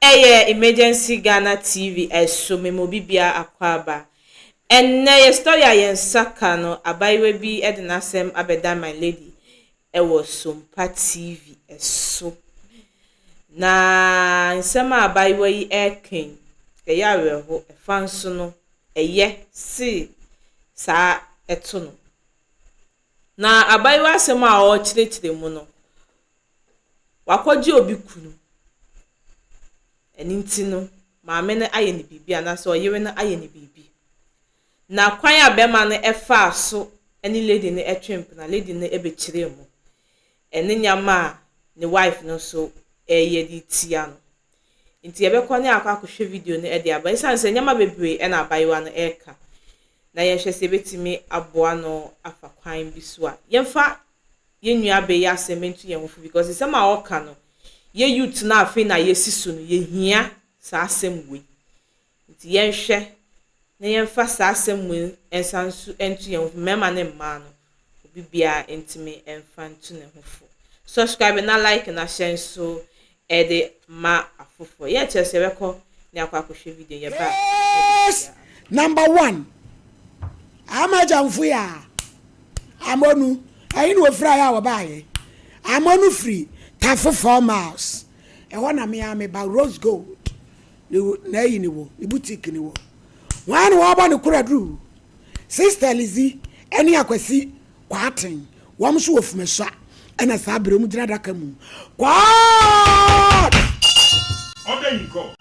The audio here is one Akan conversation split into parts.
Emergency Ghana TV eso memobibia akwaba. Enne story ayen saka no abaiwe bi edinasem abeda my lady. Ewo Sompa TV eso. Na nsema abaiwe yi eken. Eyareho efanso no eye si sa eto no. Na abaiwe asem a o chire mu no. Wakoji obi kunu. Eninti no maame no aye ne bibi anaso oyere no aye ne bibi na kwan abema no efa so eni lady no etwemp na lady no ebekire mu eni nyama ne wife no so eye di tia no nti yebekọ ne akwakohwe video no ede aba isanse nyama bebre na abayiwa no eka na yehwese betimi aboa no afa kwan bi so a yemfa yenua be ya sementu yenfu because isema oka no ye youth na afi na yesisu no ye hia sa asem we nti yenhwe na yenfa sa asem we ensansu entu yen mema ne mma no obi bia entime enfa ntu ne hofo subscribe na like na share so ede ma afofo ye chese beko ne akwakohwe video ye ba number 1 amajamfu ya amonu ayin wo fra ya wo baaye amonu free Tafo 4 miles. E wana me ba rose gold. Na yi ni wo, ni boutique ni wo. Wan wo ba ni kuradru. Sister Lizzie, eni akwasi kwaten. Wam so ofumeswa. Ena sa abere mu gina daka mu. Kwat! Oda yiko.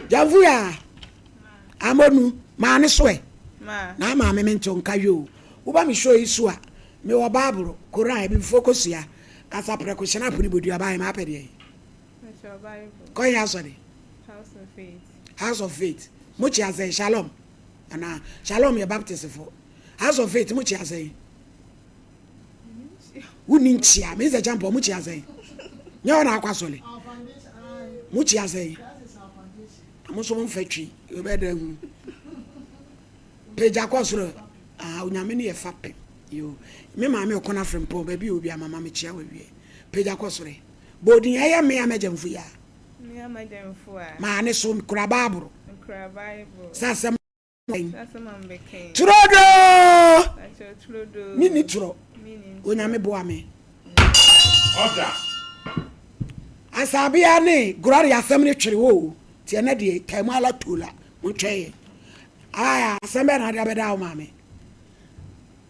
Javu ya. Amonu, ma ne so e. Ma. Na ma me nto nka yo. Wo ba mi show isu a. Me wo baburo, Koran e bi focus ya. Kasa prekushena puni bodu abaye ma pede. Masho Bible. Ko ya so de. House of Faith. House of Faith. Muchi azay Shalom. Ana Shalom ya baptist for. House of Faith muchi azay. Uni nchia me ze jampo muchi azay. Nyo na akwasole. Muchi azay. Amuso mo mfatwi. Obeda hu. Peja kwasoro. Unyame ne ye fape. Yo me maame okona frempo ba bi obi amama me chia wawie peja kwosore bodin eye me amajamfu ya Me amajamfu a ma ne so kura Bible sasem mbeke trodo trodo mini tro onyame boa me Order. asabia ne glory asem ne twere wo tie na de tamu ala tola mo tweye aya asem na de abeda o maame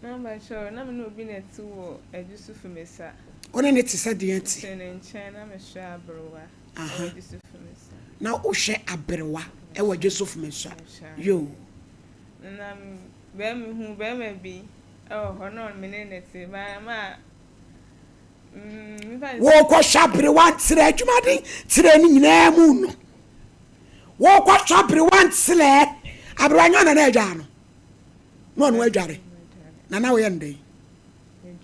Number sure, na me no bi na ti wo ajusu fumesa. One ne ti se de anti. Tene nchen na me hwa abrewa. Ajusu fumesa. Na o hwe abrewa e wo ajusu fumesa. Yo. Na be me hu be me bi. Ho no me ne neti ma wo kwa abrewa tire adwumaden tire ni nyina mu no. Wo kwa abrewa tire abrewa nyona na adwa no. No no adware. Na we yende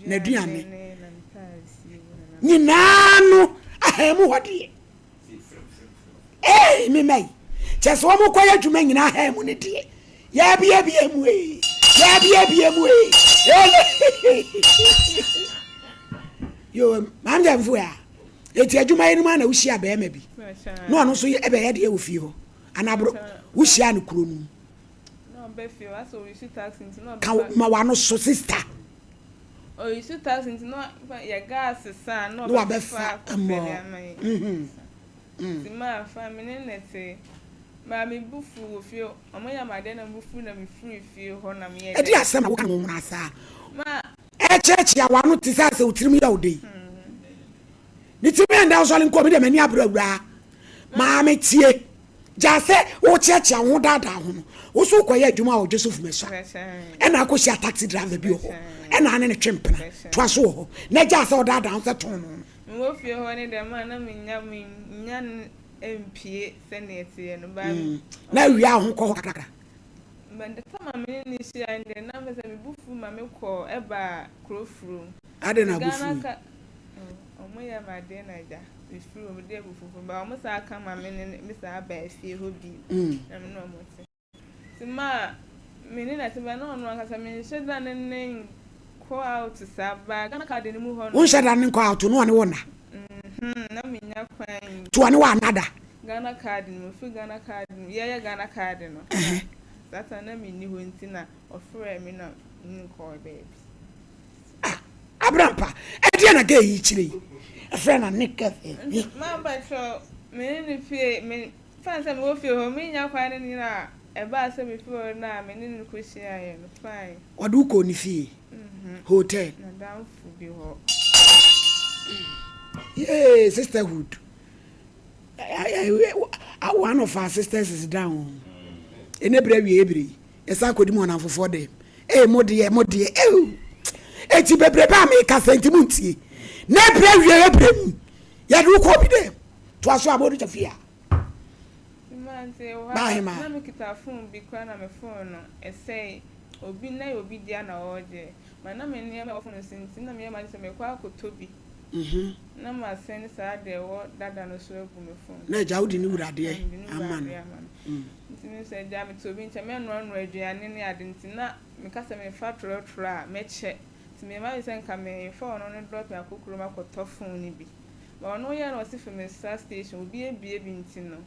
na duane nyina no ahemu hode mi mai chese wo mo koya dwuma nyina ahemu ne de ya bia mu ya bia mu yo mam jam fu ya eti adwuma yin ma na wuhia ba ma bi no ano so ebe ye de e wo fie ho anabro wuhia ne kuro nu so you should tax into no ma wa no so sister oh you should tax into no ya gas san no be fa ti ma fa me ne nete ma me bufu ofio omo ya ma de na bufu na me free fie ho na me e di asem wo kan mo na sa ma e chechi ya wa no ti sa se utirim ya ode ni ti me nda so le nko me de mani abrawura ma me tie ja se wo chechi ho dada ho no wo so koye adwuma wo Joseph Meso e na akohia taxi driver bi ho e na ne twempena to aso ho na ja se wo dada ho se ton no wo fie ho ne de ma na me nya MP senate no ba na wia ho ko kakra mbende tama me ni shi ande na me se me bufu ma me ko eba krofuru ade na bufu omo ya ma de na ja befuru me de bufu ba omo sa aka ma me me sa ba fie ho bi na me no omo ti ma me ni na ti ba no no aka sa me sheda ne ko out sa ba kana ka de ni mu ho no sheda ne ko out no ne wona na me nya kwan to ne wa nada Ghana card no free Ghana card no yeah Ghana card no that's an me ni ho ntina ofre me na call baby Abrampa e dia na ga yi chire a friend na nick ma ba cho me ni fie me fan say me wo fie ho me nya kwan ni na e ba say me fie na me ni ko shia ye no fine odu ko ni fie hotel na down fu bi ho yeah sisterhood one of our sisters is down enebra wie ebri esa kodi mo na fofo de modie eti bebre ba me ka sentimu ntie na bra wie ebrem ya du ko bi de to aso abodu chafia man say wa na me kita phone bi kwa na me phone no e say obi dia na oje man na me ne me phone sinti na me ma say me kwa akotobi na ma send sa de wo dada no so ebu me phone na ja udi ni urade aman ntimi say ja me to bi nche me no aduane ne ade nti na me ka say me fa trotro me che ntimi ma say nka me phone no drop ya kokuro ma koto phone ni bi ma no ya no si me station obi ebie bi nti no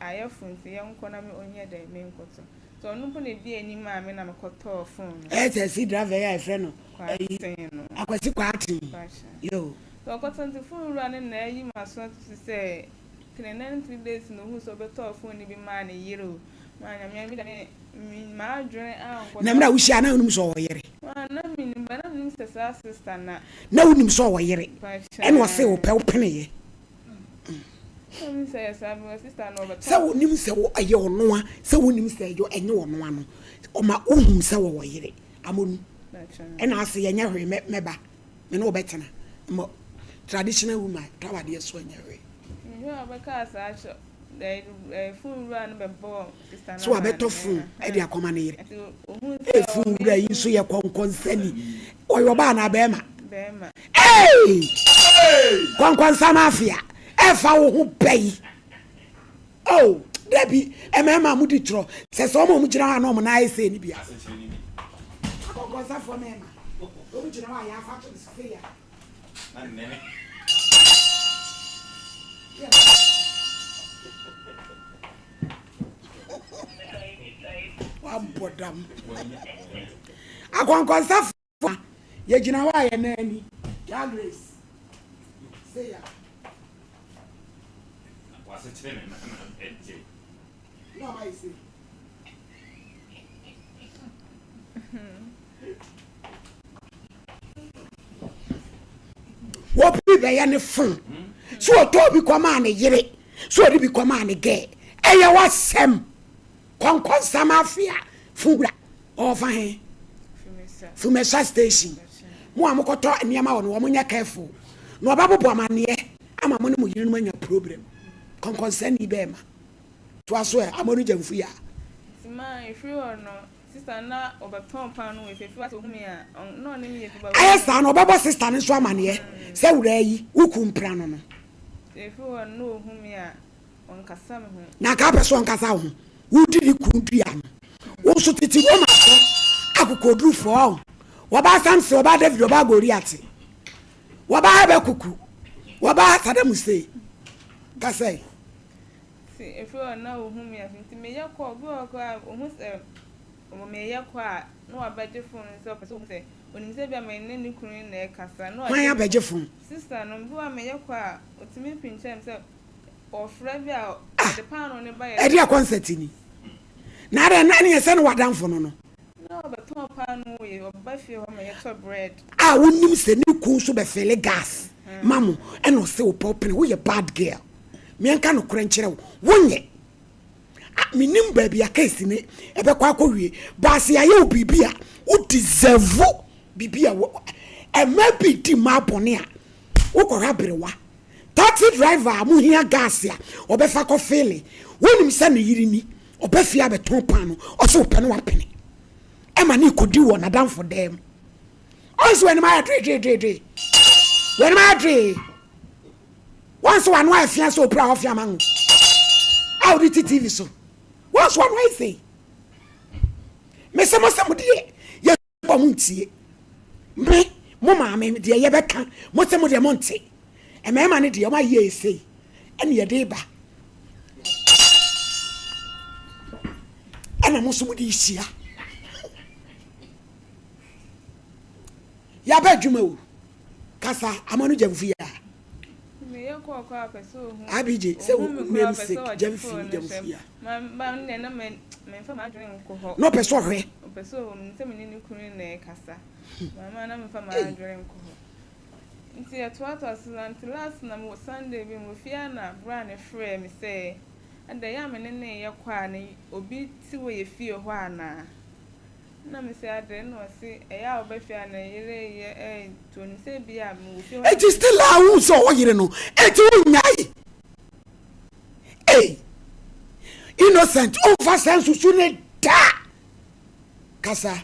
aye phone ti ye nko na me onye da me nkoto so no po ne di ani ma me na me koto phone si driver ya friend no akwasi kwati yo so koto nti phone ru ane na yi ma so to say 3 days no hu so beto phone ni bi ma na yiro ma nya me bi da ma adwene anko na mra wuhia na unum so wo yere na mi ni ba na mi sister na unum so wo yere ene wo se wo pe wo pene ye mi say sister no but se wo nim se wo aye ono a se wo nim se yo enye ono ano o ma ohum se wo yere amonu ena ase ye nya hwe meba me no betena mo traditional woman tawade so nya hwe yo abeka asacho phone run be bo sister na so abeto phone e de akoma na yere phone ra yi so ye konkonsani oyo ba na bema konkonsama mafia efa wo hu bai oh debi emema mu di tro se so mo mu gira ha no mo na ese ni bia kokonsa fo mema o mu gira ha ya fa to sfeya nene wa bodam akonkonsa fo ye gina wa ya nani ya grace say ya no I see what be be ya ne fun so to bi kwama ne yire so ri bi kwama ne ge eya wasem konkonsa mafia fura over he Fumesa station mo amokoto niam wo no mo nya careful no obabobo amane ama mo ne mo yire no anya problem konkonsa ni be ma to aso e amonu jamfu ya ma if you no sister na obaton pan no if you aso humi a no ne mi yefi ba ayesa na obabo sister ne so amane se wura yi ukumpra no no if you no humi a on kasa me ho na ka peso on kasa ho wudi ni kundua no wo so titi wo ma so akokodru fo wo ba samse wo ba David wo ba Goliath wo ba be kuku wo ba Saddam Hussein kasa if you na humi a finti me yakọ go ko ohun se o me yakọ a no abaje phone so person say onim se bia me ne kunu na kasa no wan abaje phone sister no bi wa me yakọ a otimi pinchem se ofra bia the pan on ba e dia concert ni na re na ne se no wadan phone no no but ton pan no we oba fie ho me yato bread wonim se ne ku so be fele gas mamo e no se o popin wo ye bad girl me nka no krenkyere wonye minim ba bia case ni e be kwa akọwie ba se aye obibia o deserve bibia e ma bi di ma bone a wo ko rabrewa taxi driver mu hia gas ya obefa ko fele wonim se ne yiri ni obefia beton pan no o se open wa pene e ma ni kodi wo na dan for them also when my dre when my dre once one wife fiance so proud of your man how did TV so once one wife say me some de ye bomuntie me mo ma me de ye beka mo se mo de monte e me ma ne de o ma ye sei ene ye de ba ana mo so mo di hia ya ba dwuma o kasa amanu jamfu ya me yeko kwa peso hu abije se name sick jamfu ya ma nne na me fa ma adwene nko ho no peso hwe peso nse me ni kunu na kasa mama na me fa ma adwene nko ho nti eto aslant last na mo Sunday bi mo fia na bra ne frɛ me say anda ya me ne ye kwa ne obi ti wo ye fie ho ana na me say ade no se ya oba fia na yere ye to ni se bi a mo fie ho it is still a who so oyire no eti unyai innocent over sense su ne da kasa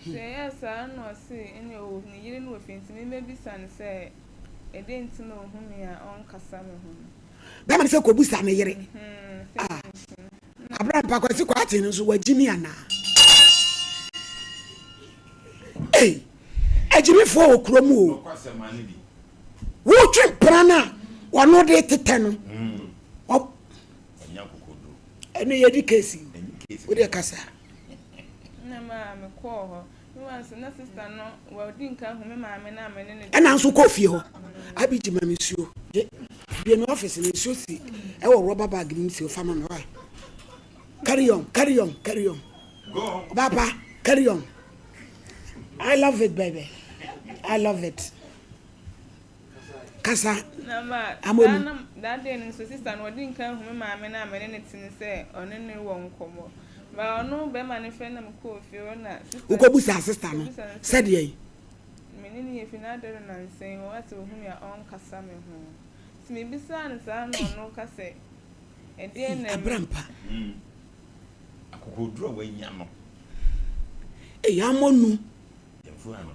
yes no se ene o ni yere no finti me mebi san se edenti no hu me a on kasa me hu ba man se ko busa ne yere Abraham pa kwasi kwa ati nso wagimi ana ejimi fo okrom o wo twe prana wono de tete no enya kokodo ene yedi kesi wo de kasa na ma me ko ho mi wan se na sister no wa di nka hu me ma me na me ne ena nso ko fie ho abiji ma me suo bi no office ni suo si e wo rubber bag ni si o fama me wa carry on go papa carry on I love it baby I love it kasa na ma amonu that day no sister no di nka hu me ma me na me ne tin se one ne wo nkomo ba ono be ma ne fe na me ko fi na sister ukobusa sister no said ye me ne ye fi na dere na nsen o ati hu me on kasa me hu ti me bisa na sa no kase e de na abrampa akokodro wa nya no amonu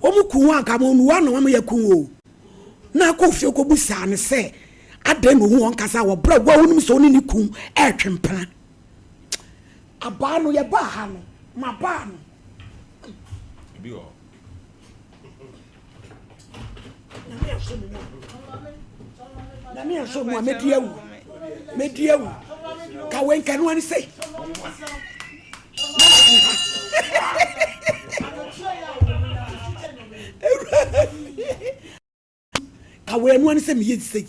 omuku aka monu wa no ma yakun o na ko fi okobusa ne se adan no hu on kasa wo bra wo hunum so ni kun e twempra aba no ye ba ha no ma ba no bi o na me so mo mediawu ka wen kan wani say ka wen wani say me yedi say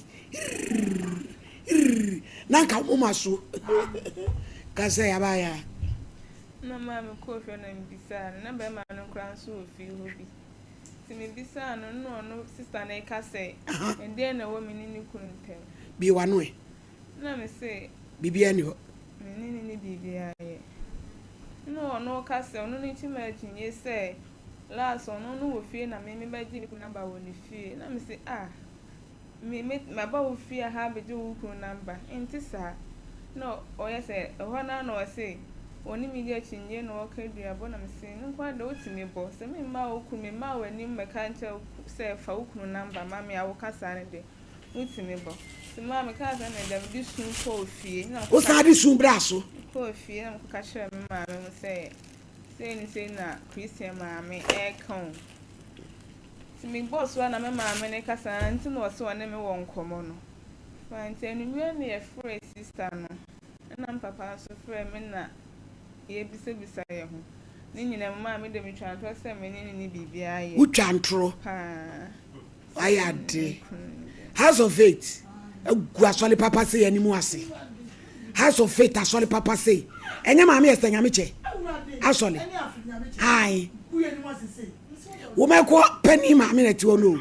na ka mo maso ka say abaya na ma me ko fi na mbisa na be ma no kran so fi ho bi ti me bisa no sister na ka say and then na wo me ni kunte bi wano e na me say bibia ni ho me ni bibia ye no ka say no ni ti ma jinye say last no wo fie na me ba ji ni ku number wo ni fie na me say me ba wo fie ha be ji wo ku number enti sa no o ye say ho na no say oni media chinye no ka duabo na me say nkwa da otimi bo say me ma wo ku me ma wo ni me ka nche say fa wo ku number ma me awo kasa ne de otimi bo say ma me ka say na dem di sun ko fie na o sa di sun braso ko fie na ka share me ma me say ni say na Christian ma me e kan ti me boss wa na me ma me ne kasa nti no so wa na me wo nkomo no fa nti enu me e free sister no na papa so free me na ye bisa ye ho ni nyina ma me de me twantro se me ni bibia ye u twantro ayade house of faith egu asole papa say animu ase house of faith asole papa say enya ma me estanya me che asole ai wo me ko pani ma me na ti ono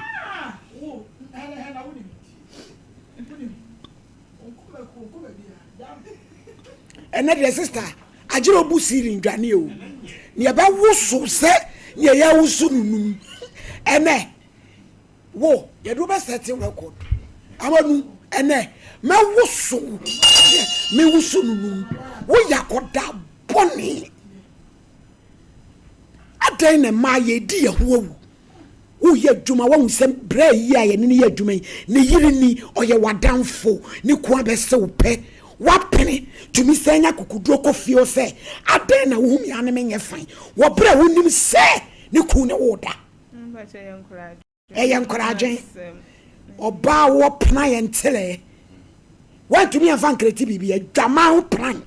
ena de sister ajiro bu siri ndwane o ne ba wusu se ne ya wusu nunum ene wo ye do be set record amanu ene me wusu nunum wo yakoda boni adan na ma ye di ye ho wo ye djuma wo nsem bra yi a ye ne ye djuma ne yiri ni oye wadanfo ni ko be se wo pe wapene tumi senya kokudro kofio se adan na wo mi ane menye fan wo bra wonim se ne ku ne woda encourage oba wo pana ye ntele wantumi afan kreti bibia dwama ho plan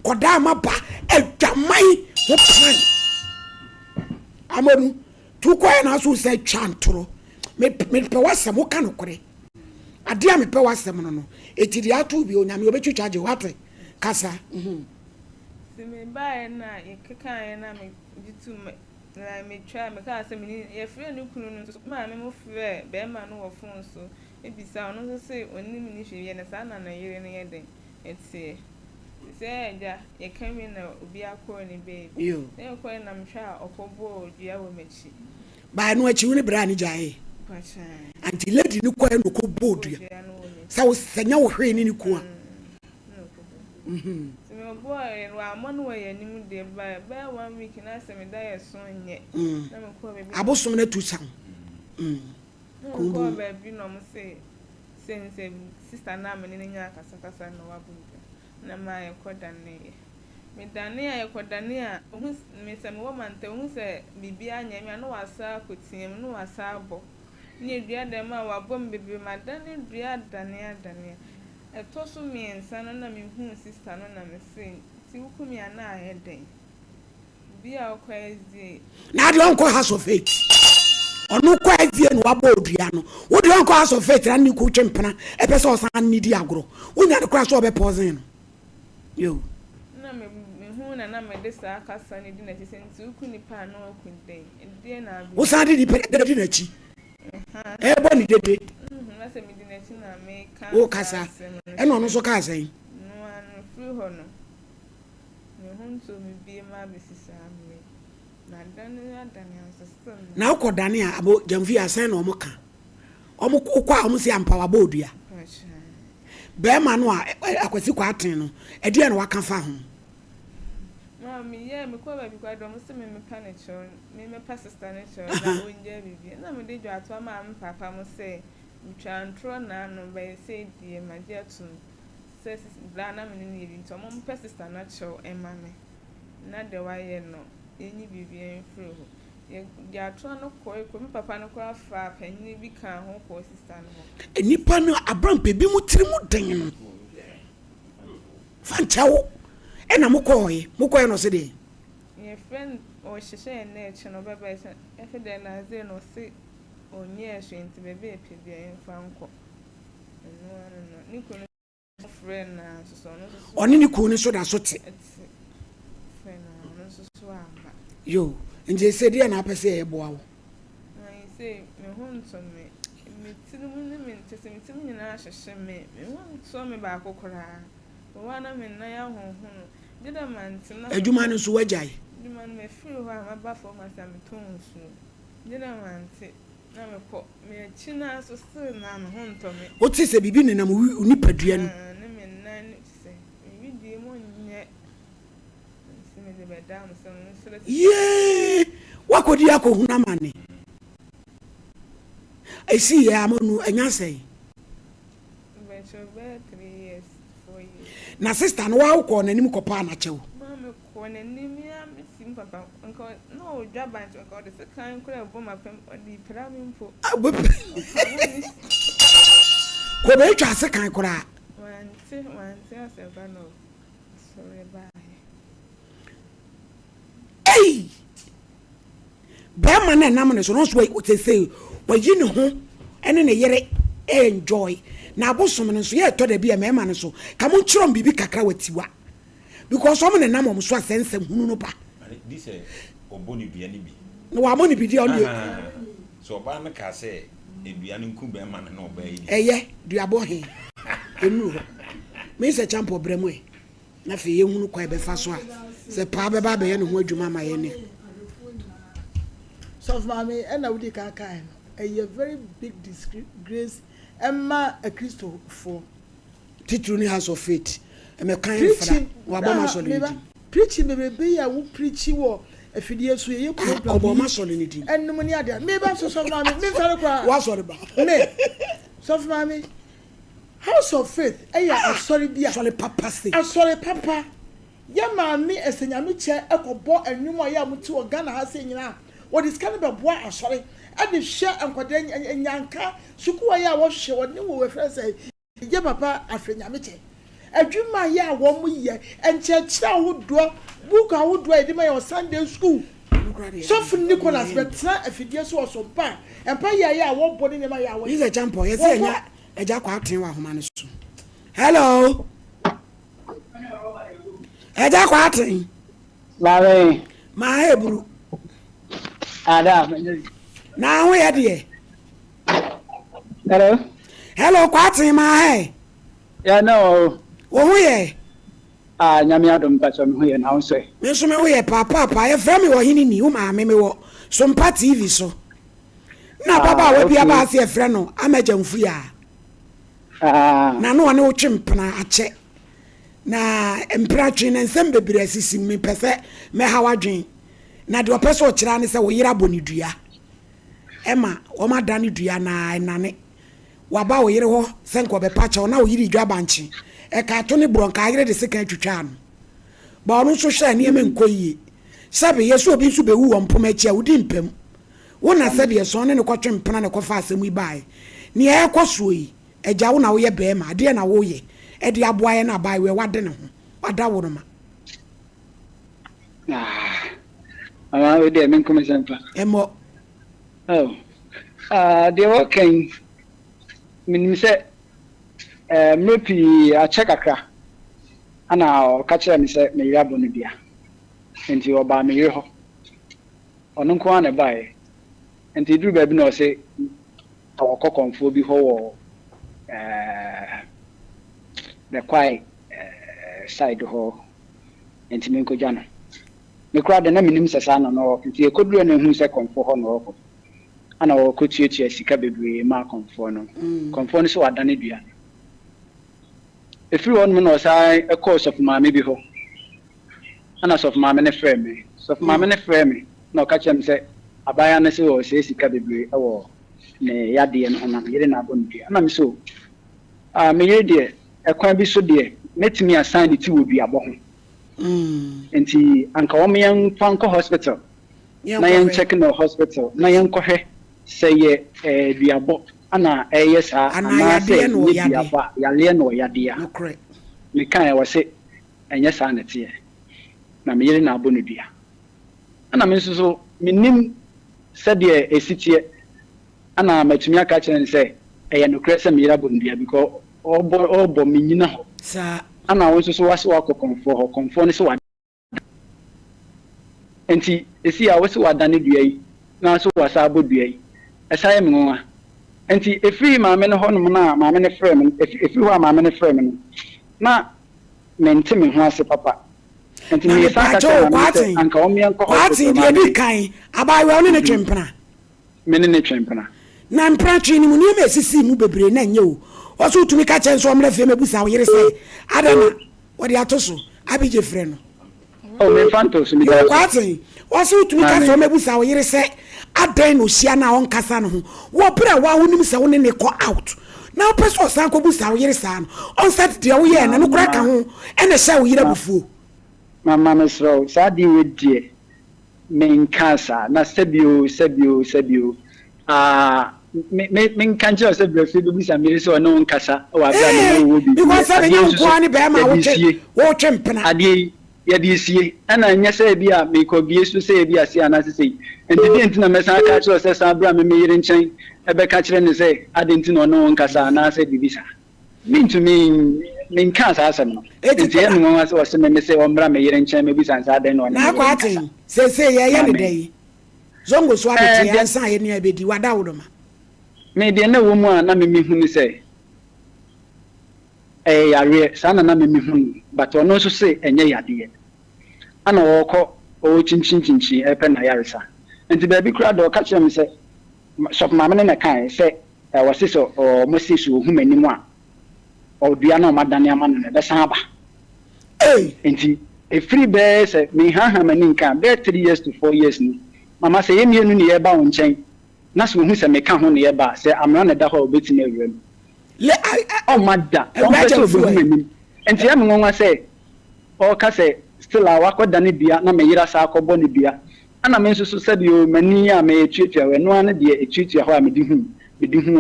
koda maba edwamai wo plan amonu tu kwa na so say twantoro me pe wasem wo ka no kore ade a me pe wasem no etiri atu bi onyame obetwitwa je wate kasa se me bae na yekeka na me jitu na me try me ka say me ye free no kunu no so ma me mo free be ma no wo phone so ebisa ono so say oni me ni hwe na sa na na yere ne yeden etie say ja ye kan me na obi akọ ni baby yo e ko na me hwa okobo odua wo mechi ba no achi woni bra ni jae pacha anti lady ni kwa no ko bodua sa wo senya wo hwe ni ku a se me boy no amon wo ye nim de ba 1 week na se me da ye so nye na me ko baby abosom na tu sam ko baby no mo say sense sister na me ni nya kasa no wa bu na ma ye ko dane me dane ya ko dane a hu me se me wo mante hu se bibia nya me no wasa kotiem no wasa abo ni dua de ma wa bom bebe ma dane dua dane eto so me ensa no na me hu sister no na me se ti wukumi ana heden bia ko ezi na de onko house of faith onu kwa ezi no wabo odua no wo de onko house of faith ran ni ku twempena e pese osan ni di agro unya de kra so obe pozen no yo na me hu na me de sa kasa ni di na ti se nti wukuni pa no okuden de na bi wo san di na chi e bo ni dede na se mi di na chi na me ka wo kasa e no no so ka sai no an free ho no me hu so me bi ma be sisa me na dane system na ko dane a abo jamfi asan na omo ka omo kwa omo si ampa wa bodua be ma no a akwasi kwa aten no e de na waka fa ho ma mi ye me ko ba bi kwa do mo se me pa ne cho me pa sister ne cho na onje bibi na me de dwa to ma am papa mo se mtwantro na no be se die ma de atu se bla na me ni bi nto mo pa sister na cho e ma me na de wa ye no enyi bibi en free ho ya to no ko me papa no ko afa panyi bi kan ho ko sister no nipa no abrampe bi mu tiri mu den no fanchawo e na mukoye no se de ye friend o sheshe na e chino baba e fe de na ze no se onye so nti bebe e bi en fa nko no ni ko no friend na so no so oni ni ku ni so da so te friend na no so amba yo nje se de na pese e boa wo I say me hon so me tinu ni me tese me tinu ni na sheshe me hon so me ba kokora wana me na ya honhon dida mantina adwuma no so wajai adwuma no me free ho am ba for my sam tonsu dida mante na me ko me china so still na me honto me o ti se bibi ne na mu nipadua no na me na ni se me di mo nye se me de be da mo so no so ye wakodi akohuna mane esi ya amonu anya sei be cho be 3 years 4 years na sister no wa ko na nim ko pa na chewo mama ko na nim ya me sim papa nko no jaba nko de se kan ko bo ma pem di pra mi mpo ko be twa se kan kora wanti ase ba no sorry bye ei ba ma na nam ne so no so we say wa yi ne ho ene ne yere enjoy na abosom ne so ye to da bia mema ne so ka mo chirom bibi kakra watiwa because omo ne nam omo so asensem hunu no ba this oboni bia ni bi no wa mo ne bi dia on so ba na ka se ebia ne nku be ma ne no ba yi eye duabo he enu me se champo bremu e na fe ye hunu kwa be fa so a se pa be ba be ye ne ho adwuma ma ye ne so mama and I would kaka a very big disgrace Emma a Christo for titru ni house of faith e me kan fra wa bo ma so le preaching be ya wo preach wo afidie so ye program bo ma so le ni en no ni ade me ba so mama me fare kwa wa so ba me so mama house of faith eya sorry bia sorry papa say sorry papa ya mama esenyame che ekobo anwum ya muti o Ghana ha se nyina what is kind of a boy sorry and the share and nyanka sukuwa ya wo hwe woni wo we friend say ye papa afrenyame che adwuma yɛ a wɔn yɛ nkyɛnkyerɛ ahodoɔ book ahodoɔ a yɛde ma yɛ Sunday school sɔfo Nicholas bɛtena afidie so ɔsompa mpa yɛ a wɔbɔ ne nneɛma yɛ a wɔn is a champion yɛ sɛ nya ɛgya kwa aten wa homa no so hello ɛgya kwa aten Mare. ma hebru Ada. na ho yɛ deɛ Hello. hello kwa aten ma he Ya no. wo ho yɛ Nyame adom pa so me ho yɛ na wo so. me so me ho yɛ papa yɛ frɛ me wɔ Heneni wo ma me wɔ Sompa TV so na baba wa bia ba se yɛ frɛ no amagyanfu ya na no ɔne wo twempena akyɛ na empratwe na nsɛm bebre asisi me pɛsɛ me hawadwen na de opɛ so kyerɛ ne sɛ wo yira boni dua ema wo ma da ne dua na nane waba wo yire ho sɛ nko be pacha na wo yiri dwa banchi e ka to ne bronka yire de seka twitwa no ba ɔno so hwɛ ne me nkoyie sabe yesu obi nso be wu wɔ mpoma akyi a wodi mpam wo na sabe yeso ne kɔtwe mpena ne kɔfa asɛm yi bae ne e kɔso yi agya wo na wo yɛ bɛɛma de na wo yɛ e de aboa na bae we wade ne ho wada wo no ma Ama we de men come sempa. emo Oh. De working minim sɛ mmepi akyɛ kakra ana ɔka kyerɛ me sɛ me yira bɔ no bia nti ɔba me yire hɔ ɔno nko ana bae nti duru baabi na ɔsɛ ɔkɔ kɔnfo bi hɔ wɔ the kwai side hɔ nti me nkɔgya no me kura de na minim sɛ saa no no nti ekoduru na hu sɛ kɔnfo hɔ no ɔkɔ ana ɔkɔtuatua sika bebree ma kɔnfo no kɔnfo no so wadane dua efiri hɔ no na ɔsan ɛkɔ sɔfo maame bi hɔ ana sɔfo maame ne frɛ me sɔfo maame ne frɛ me na ɔka kyerɛ me sɛ abaya no sɛ ɔsɛ sika bebree ɛwɔ ne yadeɛ no ho na yere na abɔ no dua ana me so me yere deɛ ɛkwan bi so deɛ metumi asan de ti wɔ dua bɔ ho nti anka wɔn yɛn fa nkɔ hospital na yɛn check no hospital na yɛn kɔhwɛ sɛ yɛ duabɔ ana ɛyɛ saa ana sɛ duaba yaleɛ no yadeɛ me kan wɔ se ɛnyɛ saa na teɛ na me yere na abɔ no dua ana me nso so menim sɛ deɛ esiteɛ ana matumi aka kyerɛ ne sɛ ɛyɛ nokorɛ sɛ me yere abɔ no dua because ɔbɔ me nyina hɔ saa ana wɔn nso so wase wakɔ kɔnfo hɔ kɔnfo no so wa enti esi a wase wada ne dua yi na so wasa abɔ dua yi ɛsa yɛ me nwa enti efiri maame no hɔ nom na maame no frɛ me efiri hɔ a maame no frɛ me no na mente me ho ase papa enti me sa ka kyerɛ anka wɔn yɛn kɔ kwati de di kan abayewa ne ne twempena me ne twempena na mpratwe ni mu ne me sisi mu bebre na nye o wasu tumi ka kyɛn so ɔmra fie mebusa wo yere sɛ adana wɔde atoso abigye frɛ no o me fanto so mi da kwati wasu tumi ka so mebusa wo yere sɛ adan no hia na on kasa no ho wo bra wa wonim sɛ wo ne ne kɔ out na wo pɛso san kɔ busa wo yere saa no on set de wo yɛ na no kura ka ho ɛna hyɛ wo yere bufuo mama me sro saa di we die me nkasa na sebio men kanche se brefi bi bisa me so no nkasa wa bra no wo bi because say you go ani be ma wo twempena ade ya di sie ana nya se bi a me ko bi so se bi ase ana se sei enti de enti na me san ka kire se san bra me yire nchen e be ka kire ne se ade enti no no nkasa na se bi bisa me to me men kansa asem no enti e no wa se o se me se o bra me yire nchen me bisa san ade no na kwa atin se ye ne dai zongo so abeti ya san ye ne abedi wada wo ma me de na wo mu a na me hunu se yare sa na me hunu but ono so se enye yade ana wo kɔ o chinchin e pe na yare sa enti ba bi kura do ka kyerɛ me se shop ma me na kan se wo se so o mo se so hu mani mu a o dua na o madane ama no be san ba enti e free be se me ha mani nkan be 3 years to 4 years ni mama se yemi enu ne ye ba wo nkyɛn na so hu se me ka ho ne ye ba se amra na da ho obetime awuram le o mada o be so be hu mani enti ya me nwa se o ka se still a wakoda ne bia na me yira sa akɔbɔ ne bia ana me nso so se bi o mani a me tuatua we no ne de etuatua ho a me di hu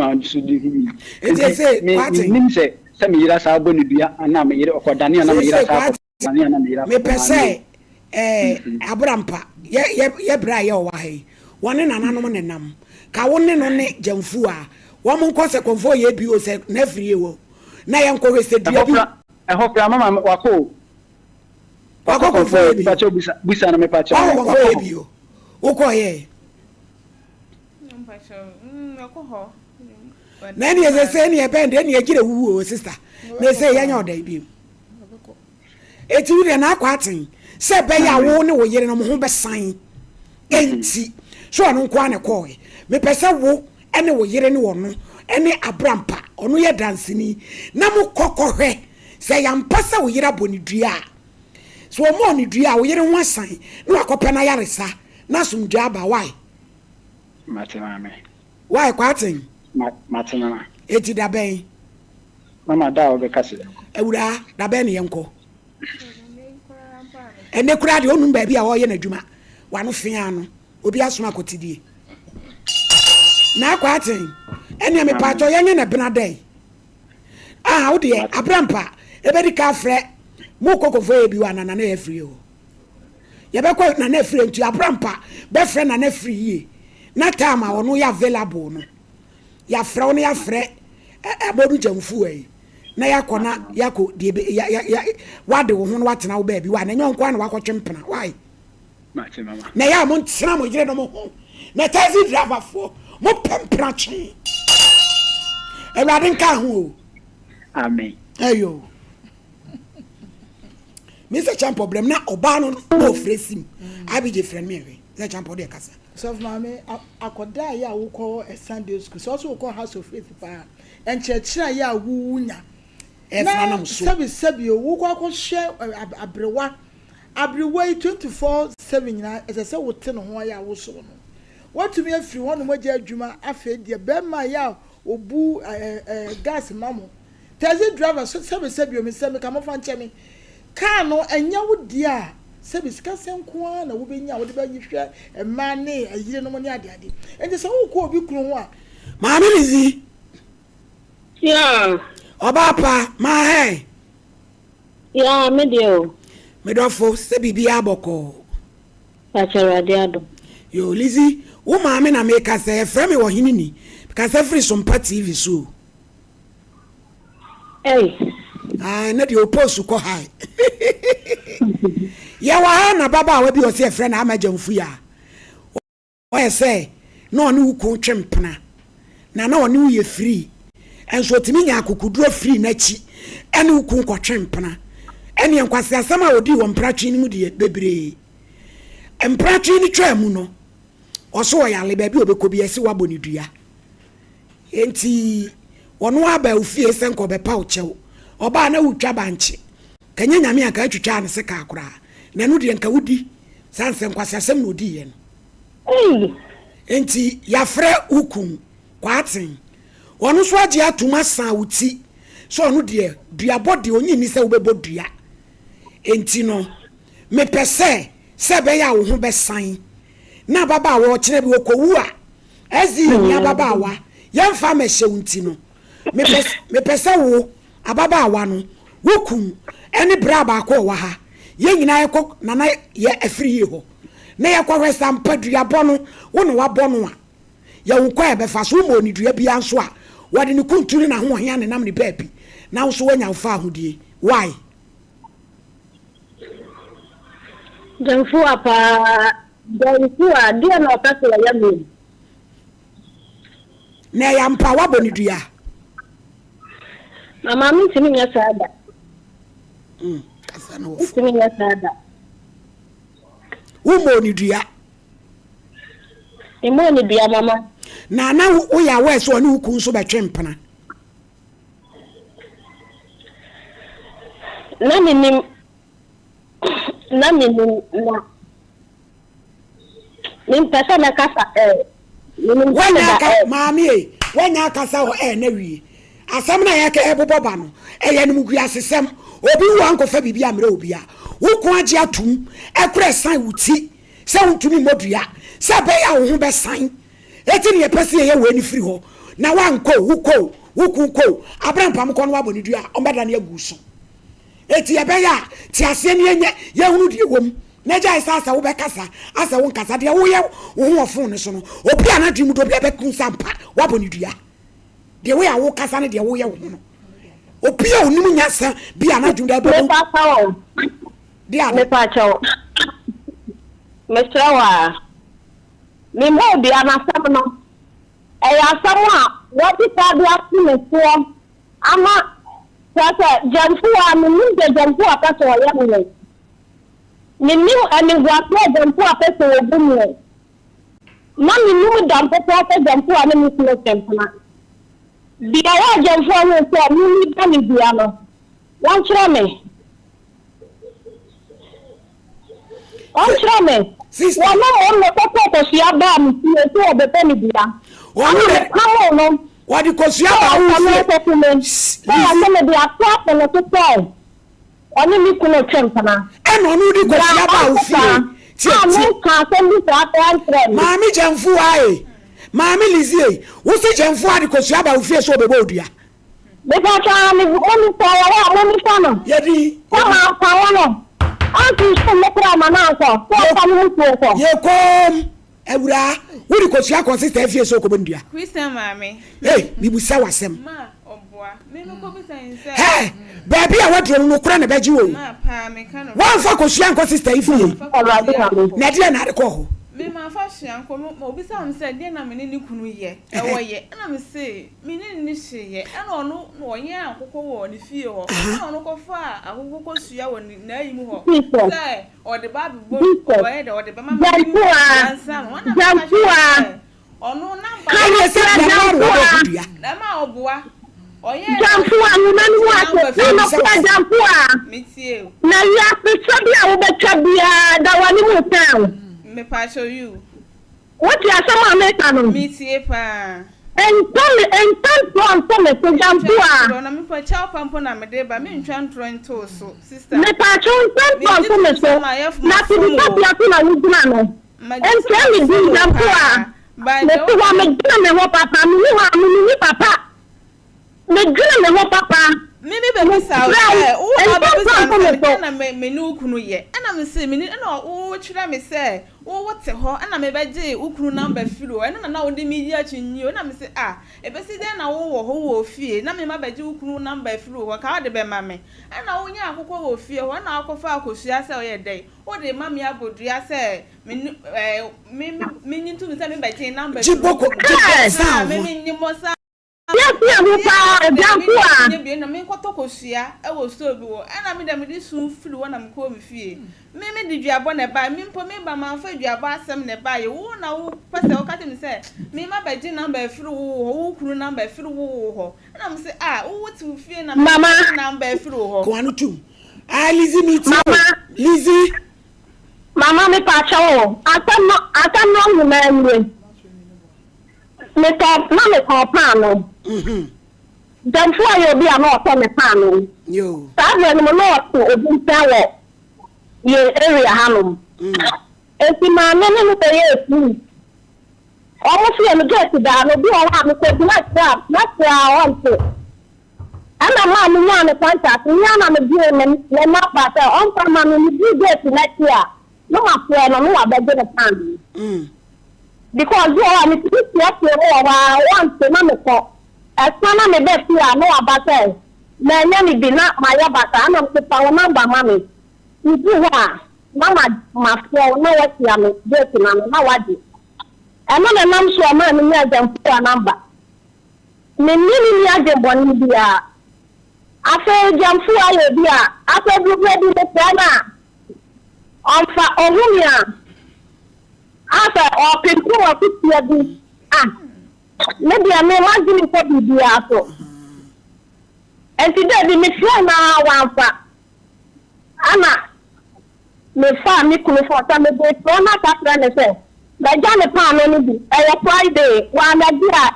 a so di hu enti se me nim se me yira sa boni dua ana me yire okodane ana me yira sa dane ana me yira me pese abrampa ye bra ye o wa he woni nananom ne nam ka woni no ne jamfu a wo mo nkose konfo ye bi o se na friye wo na ye nko we se dua bi ehopra mama wako konfo ye bi pacho busa na me pacho konfo ye bi o uko ye Alcohol. na ni eze se ni e bend ni e gire wu o sister na se ya nya oda bi eti wi na akwa atin se be ya wo ne wo yere no mo ho be san enti so anu kwa ne ko e me pese wo ene wo yere ne wo no ene abrampa onu ye dansini na mo kokohwe se ya mpasa wo yere aboni dua so mo ni dua wo yere ho san na akope na yaresa na sumdua aba why matemame why kwatin matemama eti da ben mama da obe kase ewura da ben ne yenko ene kura de onum ba bia wo ye na dwuma wano fia no obi asoma kotidie na kwatin ene me pato yenye na bena dai wo de abrampa ebedi ka frɛ mo kokofo ebi wa na na efri o ye be ko na na efri ntu abrampa be frɛ na na efri ye na time wono ya available no ya frɛ wono ya frɛ abodu jamfu e na yakona yako de ya wade wo ho no watena wo ba bi wa na nyonko na wakotwempena why matemama na ya mo ntsena mo yire no mo ho na taxi driver fo mo pempra chi ewade nka ho amen ayo Mr. Champ problem na oba no no fresim abi je friend me we Mr. Champ de kasa so mama akoda ya wo ko Sunday school so wo ko house of faith pa enchechira ya wunya na so sebi wo ko akɔhwɛ abrewa 24/7 nyina ɛsɛ wo te no ho ya wo so no watumi afiri ho no mogya adwuma afa die be ma ya obu gas mamo taxi driver so sebi o me se me ka mo fa nche me car no enya wo dia sebi sika senko na wo benya wo de ba yihwɛ ma ne ayire no mo ne ade enti se wo ko obi kunu ho a ma me lizi Yeah. oba pa ma he Yeah, me dio. me do fo se bibia boko Pachara diado. yo lizi wo ma me na me ka se frɛ me wo hinini because every Sompa TV so Hey. na de oposu ko hai ya wa na baba wa bi o se frɛ na amajamfu ya o ye se na oni wuku twempena na oni wo free enso timi nya akukuduro free na chi ene wuku kwatwempena ene enkwase asama odi wo mpratwe ni mu de bebre mpratwe ni twa mu no oso ya le ba bi obekobi esi wa boni dua enti wono aba ofie senko be pa uchew oba na wutwa banche kanya nyame aka twitwa ne se ka akora na no de nka wudi sanse nkwase asem no di ye no Hey. enti ya frɛ ukun kwatin wono so age atuma san wuti so ono de dua body onyi ni se wo bebo dua enti no me pese se be ya wo ho be san na baba wo kire bi okowu a ezi ni baba wa yemfa ma hye wunti no me pese wo ababa wa no wokun eni bra ba ko wa ha ye nyina ekọ na na ye afiri ye ho na ye kwa hwesa mpadua bono wo no wa bono a ye wo kwa be fa so mo ni dua bia nso a wade ni kunturi na ho hia ne nam ne baabi na wo so wanya fa ahodie why Jamfu apa. Jamfu a dia na opese ya me. na ya mpa wa boni dua Mama mi timi nya sada. kasa no Timi nya sada. wo mo ni dua Imo ni bia mama. na wo ya we so ne ukun so betwempena Na minim na nim pesa na kasa wanya ka maami wanya kasa ho na wie asam na ya ka ebobo ba no ye ne mugu asesem obi wo ankofa bibia amre obi a wo ko age atum ekure san wuti se wuntumi modua se be ya wo ho be san eti ne pese ye we ni firi ho na wanko wuko wukuko abram pam ko no aboni dua ombeda na aguso eti ebeya ti ase ne yenye ye hunu die wom na ja isa asa wo bekasa asa wo nkasa de wo ye wo phone so no obi anadwi mu do obi abekun sampa waboni dua de wo ya wo kasa ne de wo ye wo no obi a onim nyasa bi anadwi da be dia me pa chawo Mr. Me mo bi anasam no asam a what is that for ama sasa jamfu a me jamfu a ka so ya me ni ani gwa ko jamfu a ka so obu me na me ni dampo ko ka jamfu a me ni tempana bi ya jamfu a me so ni da ni bia no wan kira me sister wala mo ko sia ba mi ti e to obepe mi bia come on what the ko sia ba wo me dia kwa no to to oni mi kuno tempana e no no di ko sia ba wo fi mo ka se mi ta ta mami jamfu ai mami lizie wo se jamfu a di ko sia ba wo fi so obebe odua me ba cha mi oni ta wa mo mi fa no yedi ma pa wa no anti so me kra ma na so pa mu so ye kom ewura wo di ko sia consistent fi so ko bendua Christian mami hey mi busa wasem ma oboa me no ko bi san se hey baby a wadro no kura na beji wo ma pa me ka no wan fa ko sia consistent fi na dia na de ko ho me ma fa hia nko mo obi sa on se de na me ni kunu ye e wo ye na me se me ni hye ye e na ono no onye akoko wo ni fie ho na ono ko fa akoko ko sua wo ni na yi mu ho se o de ba bo o ye de o de ba ma ono namba ka se ya na ma oboa oye jamfu a no nanu ate no kwa jamfu a mitie na ya pe sabi a wo be tabia da wani mu town me pa show you what you asama America no mitie pa en ton me to jamfu a na me pa cha pampo na me de ba me ntwa ntro so sister me pa chon ton me so na ti bi tabia to na wuguna no en tell me di jamfu a me to wa me gina me wo papa me papa me gina me wo papa mimi be mi sa o ba be sa na me ni ukunu ye na me se me ni na o twira me se o wote ho na me be je ukunu number filo na o de mi yi achinyi o na me se e be si den na wo wo ho wo fie na me ma be je ukunu number filo ho ka de be ma me na o nya akokọ wo fie ho na akofa akosua se o ye den o de ma me abodua se me nyi tu me se me be je number jiboko sa me nyi mo sa yes we pa jamfu a bi na me kwotoko sua e wo so bi wo na me da me di sun firi wo na me ko me fie me di duabo na ba me mpo me ba ma fa duabo asem na ba ye wo na wo pese wo ka te me se me ma ba ji number firi wo kuru number firi wo ho na me se wo ti fie na mama number firi wo ko anu tu Lizzie meet mama Lizzie mama me pa chawo ata no me nwe me top na me ko pan no jamfu a yo bi a no to me pan no yo ta be no no to obi tawo ye area hanum enti ma me ne te ye tu omo fi me get da no bi o wa me se na tra on to ana ma me nya me contact nya na me bi me ma pa ta on pa ma me bi get na tia no ma fo no wa be de pan because you are me to want to mama ko asana me be fia no abata na nya me bi na ma ya bata na me pa wo number mama ni du ha mama ma fo na wa tia me date na waji eno na nam so ma me nya jamfu number me ni ajebo ni bia afa jamfu ayo bia afa bube di le na onfa ohumia asa o pinku wa kutia bi maybe I may want to be the aso and today me fly na wanfa ana me fa me kunu for ta me dey for na ta friend say da ja me pa no ni bi e Friday wa na dia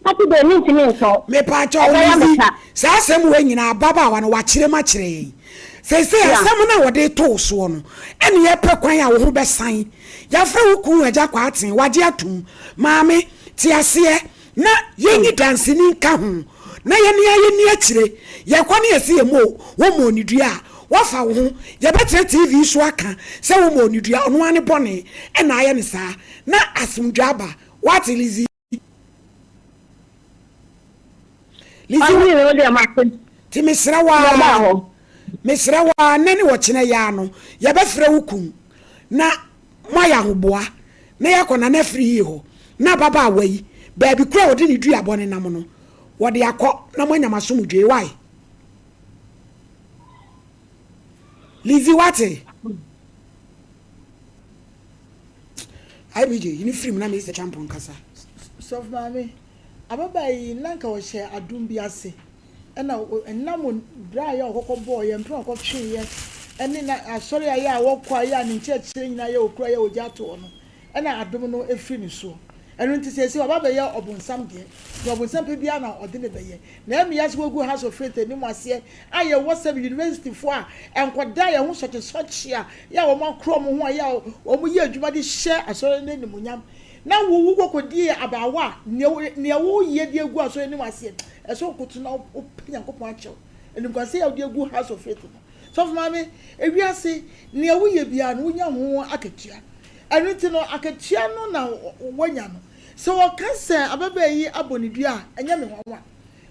Saturday ni ntimi so me pa cho Lizzie sa asem we nyina baba wa no wa kire ma kire say asem na wo dey to so no ene ye pe kwan ya wo be san ya fra wo ku aja kwa atin waje atum maame ti ase na yenyi dance ni nka ho na ye ni akire ye kwani yesi ye mo wo mo nidua wafa wo ho ye betre TV so aka se wo mo nidua ono ane bone e na aye ne saa na asumdwa aba what Lizzy ti mesra wa nani wo kene ya no ye befre wukum na moya hoboa na yakona na free yi ho na baba awayi baabi kura wodi ni dua bone nam no wodi akọ na monya masomdwe why Lizzy wate IBJ you ni free na me is the champion kasa so mama ababa yi nanka wo hye adum bi ase na enam bra ya okoko boy ye mpro okoko twe ye eni na asori ya wo kwa ya ni nchechire nyina ya okura ya oja to no na adum no efiri ni so enu nti sesi ababa ya obunsam de obunsam pe bia na ode ne beye na emi ya so gu house of faith ni mo ase aye WhatsApp university fo a enkoda ya hu soche soche ya wo makro mo ho ya wo mo ye adwuma de hye asori ne ni munyam na wo kokodi abawa ne wo ye de gu asori ni mo ase eso kutu na openya kopon achew enu kwase ya de gu house of faith so for mama ewiase ne wo ye bia no nya ho akatua enu ti no akatua no na wonya no so o kan se ababa yi abonidua enya me nwa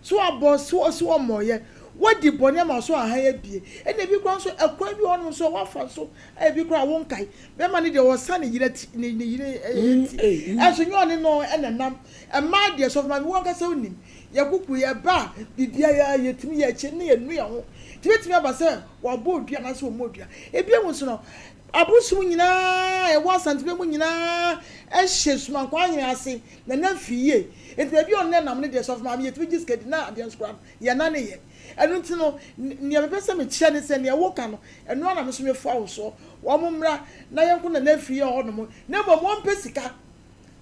so abo so moye wodi bone ma so aha ya bie ene bi kwa so ekwa bi ono so wafa so e bi kwa won kai be ma ne de wo sa ne yire ne yire eso nyo ne no enenam e ma de so ma won ka se onim ya kuku ya ba bibia ya yetimi ya che ne yenu ya ho tibetimi aba se wa bo odua na se o modua e bi enwo so no abusum nyina e wa santibe mu nyina e hye suma kwa nyina ase na na fiye enti bi on ne nam ne de so ma yetimi giskedi na ade nskura ya na ne ye enu ntino ne be pese me kire ne se ne wo ka no enu ana me so me fa wo so wo momra na yenko na na fiye ho no mo na bo mo mpesika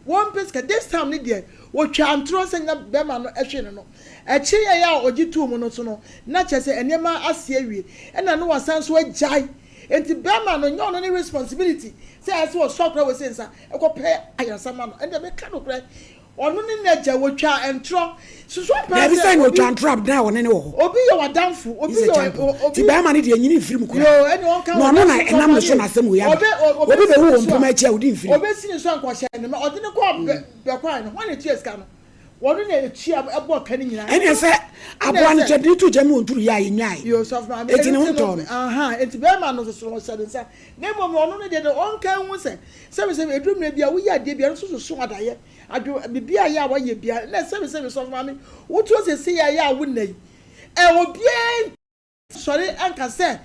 one pesca this time ni de wo twa antro se nya be ma no ehwe ne no echi ye ya ogitu mu no so no na chese enema ase awie na no wasan so ajai enti be ma no nya no ni responsibility say as wo sokra we sensa e ko pe ayasama no ende me ka no kra onu ni na ja wo twa antro susu pa na bi say no twa antro na wo ne wo obi ye wadanfo obi ye ti be ma ni de nyini mfiri mu kra yo eni won kan no na enam no so na asem wo ya obi be wo mpoma echi a odi mfiri obi sini so anko hye ne ma odi ne ko be kwa no won echi eska no wonu na echi abo ka ni nyina eni se abo an chedi tu jami onturu ya yinyai yo so ma eti ne hunto no aha eti be ma no so so nsa ne mo onu ne de on kan hu se edum na bia wo ya de bia so so adaye adu bibia ya wa ye bia na se so ma me wo tu se ya wo nai e obie sorry anka se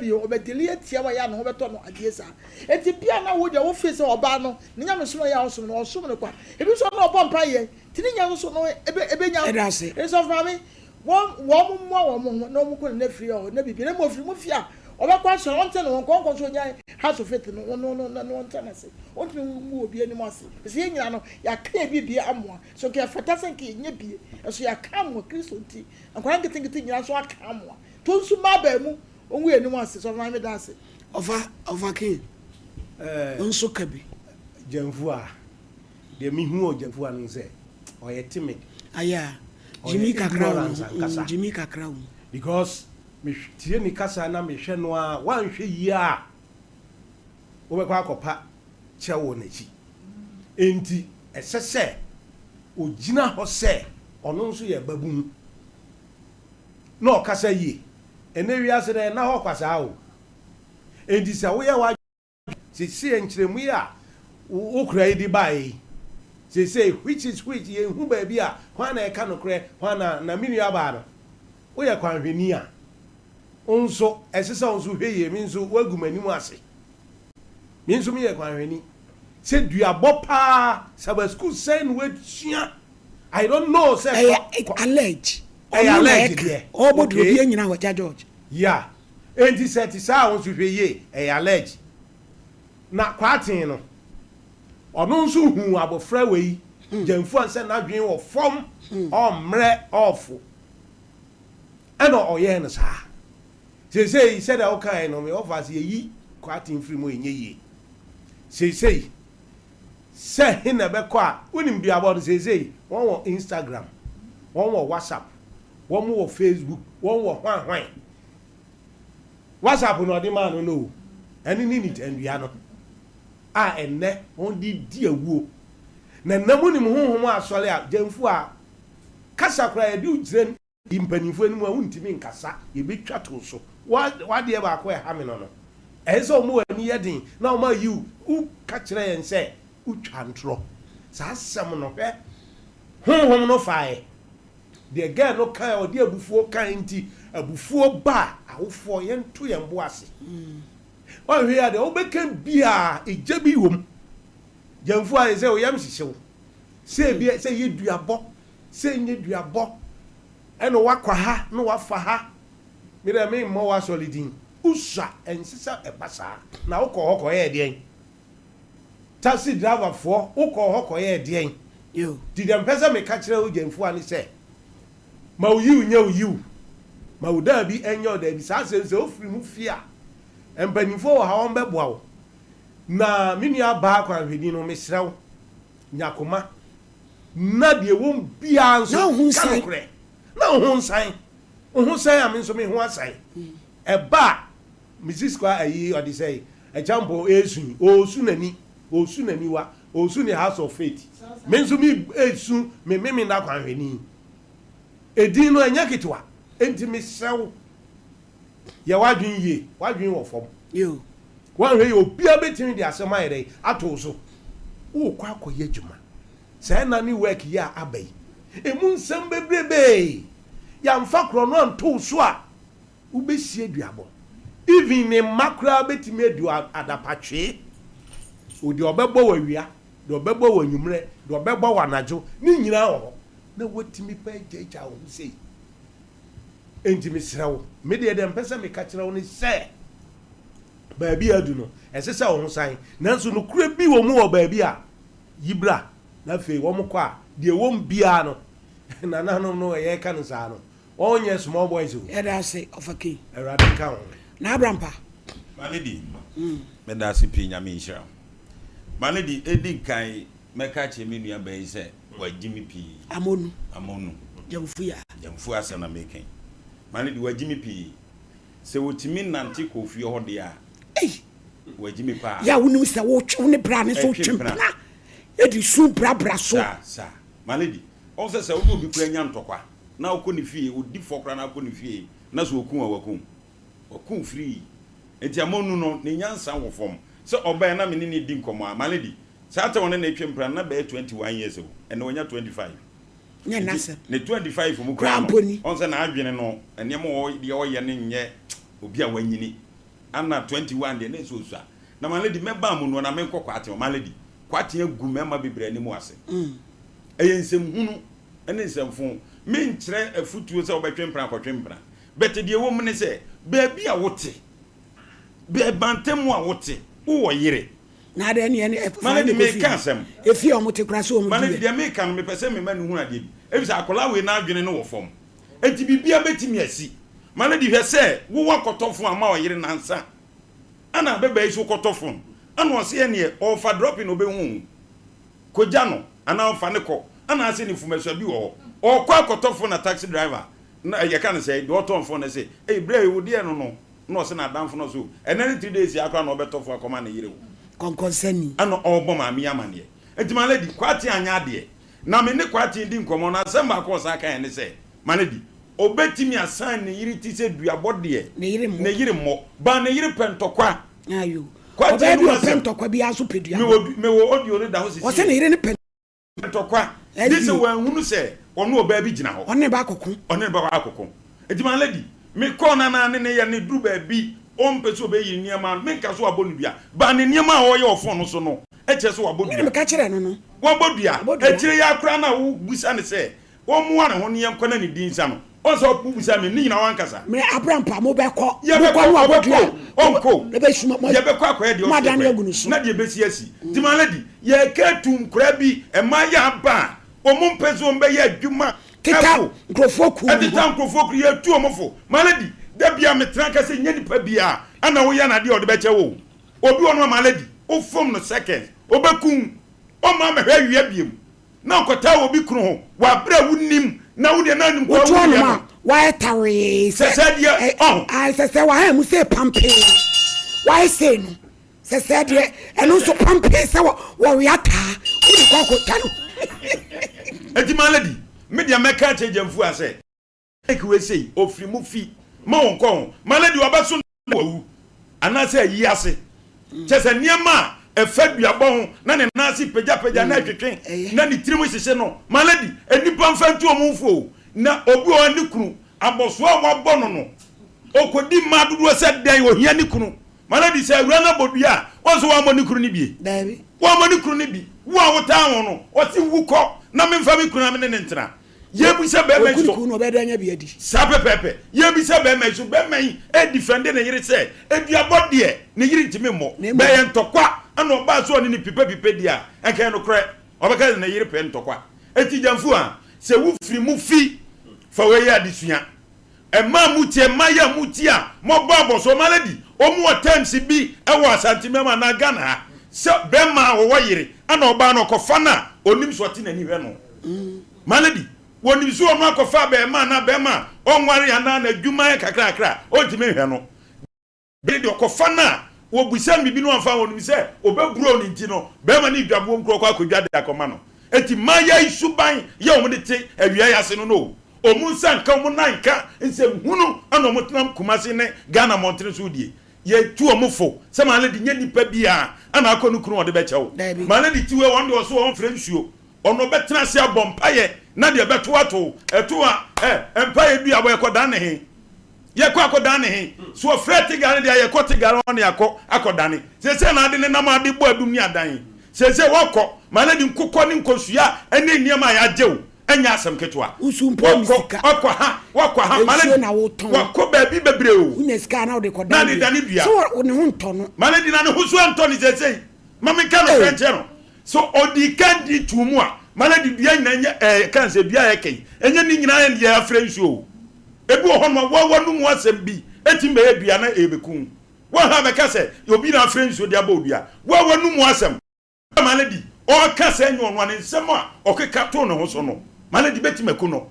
yo obedili etia wa ya no ho beto no adiesa eti bia na wo de wo face oba no nya me so ya osom no osom no kwa ebi so no obo mpa ye tini nya so no ebe nya e so for me wo mo no mo ko na free o na bibi na mo free mo fia obekwa so on ten won kon so nya house of faith no on ten ase on tin mu obi ani mo ase se nyina no ya ka bibi amoa so ke fata sen ke nya bie so ya ka mo Kristo nti ankwa ngeti nyina so aka amoa to nsu ma ba mu onwu eni mo ase so na me da ase over king nso kabi jamfu a de mi hu o jamfu anu se o ye timid aya Jimmy Kakra because me tie ni kasa na me hwe no a wan hwe yi a wo be kwa akopa che wo na chi enti esese ogina ho se ono nso ye babun no kasa yi ene wi ase na ho kwasa o enti se wo ye wa se enkyeremu ya wo kura yi di bai say which is which ye hu ba bia hwan na e ka no kre hwan na minu aba no wo ye kwanhweni a onso esesa onso hweye mi nso wagumanimu ase mi nso mi ye kwanhweni se duabo pa saba school say no wetua I don't know say allege there obodo obi anyina ho George yeah enti set sa onso hweye allege na kwatin no ono nso hu abofra wei jamfu anse na dwen wo fom o mre ofo eno oye no sa say said that okay no me offers ye kwatin free mo enye ye say hina be kwa unim bi about say won wo Instagram won wo WhatsApp wɔn wɔ Facebook wɔn wɔ hwan WhatsApp no ɔde maa no ɛne ne nitandua no a ɛnɛ wɔn de di awuo na namu nim honhom asɔre a gyamfo a kasa kora yɛde ugyire mpanimfo anim a wontimi nkasa yɛbɛtwa to so wadeɛ baako ɛha me no ɛsɛ ɔmo ani yɛ den na ɔmo ayi wo ka kyerɛ yɛn sɛ wotwa ntorɔ saa asɛm no hwɛ honhom no faeɛ deɛ gɛɛ no kan ɔde abufuo kan nti abufuo ba awofoɔ yɛnto yɛn bo ase ɔhwɛ ya deɛ wobɛka bia ɛgya bi wom gyamfo a sɛ ɔyam hyehyew sɛ yɛ duabɔ sɛ nyɛ duabɔ ɛna wakɔ ha na wafa ha mmerɛ me mmɔ wasɔre din usua ɛnsesa ɛba saa na wokɔ hɔ kɔyɛ deɛn taxi driverfoɔ wokɔ hɔ kɔyɛ deɛn di dɛm pɛ sɛ meka kyerɛ wo gyamfo a ne sɛ ma wo yiw nyɛ wo yiw ma wo daa bi ɛnyɛ wo daa bi saa sɛ sɛ wofiri mu fie a mpanimfoɔ wɔ ha wɔn bɛboa wo na me nua baa kwanhwɛni no mesrɛ wo nyakoma na deɛ wɔn biara nso kanokorɛ na wo ho nsan a me nso me ho asan ɛba mrs kwa ayi ɔde sɛ ɛkyampo esu osu nani wa osu ne house of faith me nso me esu me na kwanhwɛni edin no ɛnyɛ ketewa enti mesrɛ wo yɛ wadwen yie wadwen wɔ fam yo wanhwɛ yɛ obia betimi de asɛm ayɛ dɛ ato so wo kɔ akɔyɛ adwuma sɛ na ne work yɛ a aba yi emu nsɛm bebrebe yɛmfa korɔ no anto so a wobɛsie duabɔ even ne mma koraa betimi adu adapatwee odi ɔbɛbɔ wɔ awia de ɔbɛbɔ wɔ anwummerɛ de ɔbɛbɔ wɔ anadwo ne nyinaa wɔ hɔ na watimi pɛ gyagya wo ho sei enti mesrɛ wo medeɛ dɛ mpɛ sɛ meka kyerɛ wo ne sɛ baabi adu no ɛsɛ sɛ wo ho san nanso no kura bi wɔ mu wɔ baabi a yibra na afei wɔn kɔ a deɛ wɔn biara no nananom no ɛyɛ ka no saa no ɔnyɛ small boys o ɛda ase ɔfake awurade ka ho na abrampa maledi meda ase pii nyame nhyira maledi edi kan mɛka kyerɛ me nua bɛyi sɛ wagyi me pii amonu jamfu asɛm na mɛkan maledi wagyi me pii sɛ wotimi nante kɔ fie hɔ de a wagyi me paa ya wonim sɛ wo ne bra ne so twempna edi su bra so sa maledi on sɛ wo bi kura nya ntɔkwa na wokɔ ne fie odi fɔkra na wokɔ ne fie na so wakum free enti amonu no ne nyansa wo fam sɛ ɔbɛn na me ne di nkɔmɔ a maledi saa ta wona na twempra na bɛyɛ 21 years o ɛna wonya 25 nya nasa ne 25 mu kura on sɛ na adwene no ɛnɛm wɔ de ɔyɛ ne nyɛ obi a wanyini ana 21 de na so so na maledi mɛba mu no na me nkɔ kwate maledi kwate agu mɛma bebre animu ase ɛyɛ nsɛm hunu ɛne nsɛmfo me nkyerɛ afutuo sɛ wobɛtwempra akɔtwempra bɛte deɛ wɔ mu ne sɛ baabi a wote bɛbantam a wote wo yere na de ne maledi me ka asɛm efi omote kra so omote maledi deɛ me ka no me pɛsɛ me ma no hu adeɛ bi ebisa akola we na adwene no wɔ fam enti bibia betimi asi maledi hwɛ sɛ wo wakɔtɔfo ama wo yere nansa ana bɛbɛ iso kɔtɔfo ana ɔse ye ne ɔfa dropping obehu kogya no ana ɔfa ne kɔ ana ase ne fumasua bi wɔ hɔ ɔkɔ akɔtɔfo na taxi driver na yɛ ka ne sɛ de ɔtɔnfo ne sɛ bre wo de no na ɔse na adamfo no so ɛna 3 days akra na ɔbɛtɔfo akɔma ne yere wo konkonsani ana ɔbɔ ma me amane enti maledi kwate anya de na me ne kwate di nkɔmɔ na asɛm ba kɔ sa kan ne sɛ maledi obetimi asan ne yiri ti sɛ duabɔ de ne yiri mmɔ ba ne yiri pentokwa ayo kwate no pentokwa bi aso pedua me wo audio ne da ho sisi o se ne yiri ne pentokwa this one hunu sɛ ɔno oba bi gyina hɔ ɔne ba akoko enti maledi me kɔ na ne yɛ ne duru ba bi ompe so be yi niema me nka so abonudua ba ne niema a wo ye ofo no so no e che so abonudua me ka kire no wo bodua e kire ya kra na wo busa ne se wo mu wa ne ho ne yem kwana ne din sa no o so busa me ni nyina wan kasa me abrampa mo be kɔ no abodua onko le be suma ye be kɔ akɔ ye de o na de be si asi timaledi ye ka tum kra bi e ma ya ba o mu mpe so mbe ye adwuma tita nkrofo ye tu omofo maledi dabia metra ka se nyani pa bia ana wo ya na de o de be che wo obi ono maledi o fom no second obekun o ma me hwa wi abiem na okota obi kunu ho wa bra wunim na wo de na nim What kwa wo one? Why tarry? Say dear, oh. I say why am say pampe? Why say no? Say dear, and also pampe say warriata. Who the go tell? Eti malady, me dia meka chejemfu ase. Make we say ofri mu fi. Ma won ko. Malady obaso wawu. Ana say yi ase. Chese niema efaduabɔ ho na ne nase pagya na atwetwen na ne tirimu hyehyɛ no malady enipa mfantu omufo na obi o ne kunu aboso a wabɔ no okodi madudu sɛ dan ohia ne kunu malady sɛ awura na bodua wonso wa mo ne kunu ne bie David wa mo ne kunu ne bi wo a wotaa ho no ɔti wukɔ na memfa me kunu na me ne ntena yebi sɛ be me so kunu obedanya bi adi sa pepepe yebi sɛ be me so be me e defend ne yiri sɛ eduabɔ de ne yiri ntimi mmɔ be ye ntɔkwa ana oba so ne pipe dia enka no korɛ obeka ne yiri pe ntɔkwa eti jamfu a sɛ wo firi mu fi fa we ya disua ema mutie maya mutia mo babo so malady omu attempts bi ewo asantimema na Ghana sɛ be ma wo yiri ana oba no kɔfa na onim so ɔte nani hwɛ no malady woni so ono akofa be ma na be ma onware ana na adwuma kakra ontime hwe no be de okofa na wo busa bibi no amfa woni se obeburo ni nti no be ma ni dwabo nkro kwa akodwa de akoma no eti maya isuban ye omo de te awia yase no no omu sanka omu nanka nse hunu ana omo tenam kumase ne Ghana montre so die ye tu omufo se ma le de nya nipa bia ana akonu kunu ode be chewo ma le de tiwe wonde oso on frensuo ono betena se abompaye na de beto ato etoa empaye bia boy koda ne he ye kwa koda ne he so freti gare de ye kote gare on ya akoda ne se na ade ne nam ade bo adum ni adan se wokọ ma na de nkokọ ne nkosua ene niam ya jew enya asem ketwa usumpo misika wokọ ha ma na wokọ ba bi bebre o unya sika na de koda na de dane bia so ne ho nto no ma na de na ne ho so nto ni se ma me ka no frenche no so odi kan di tumu a malady bia nyanya kan se bia ya kai enya ni nyina ya ya frensuo ebi wo hono wo num asem bi etimbe ya bia na ebekun wo ha be ka se obi na frensuo dia ba odua wo num asem malady o ka se nyo no ne nsem a okeka to ne ho so no malady betimaku no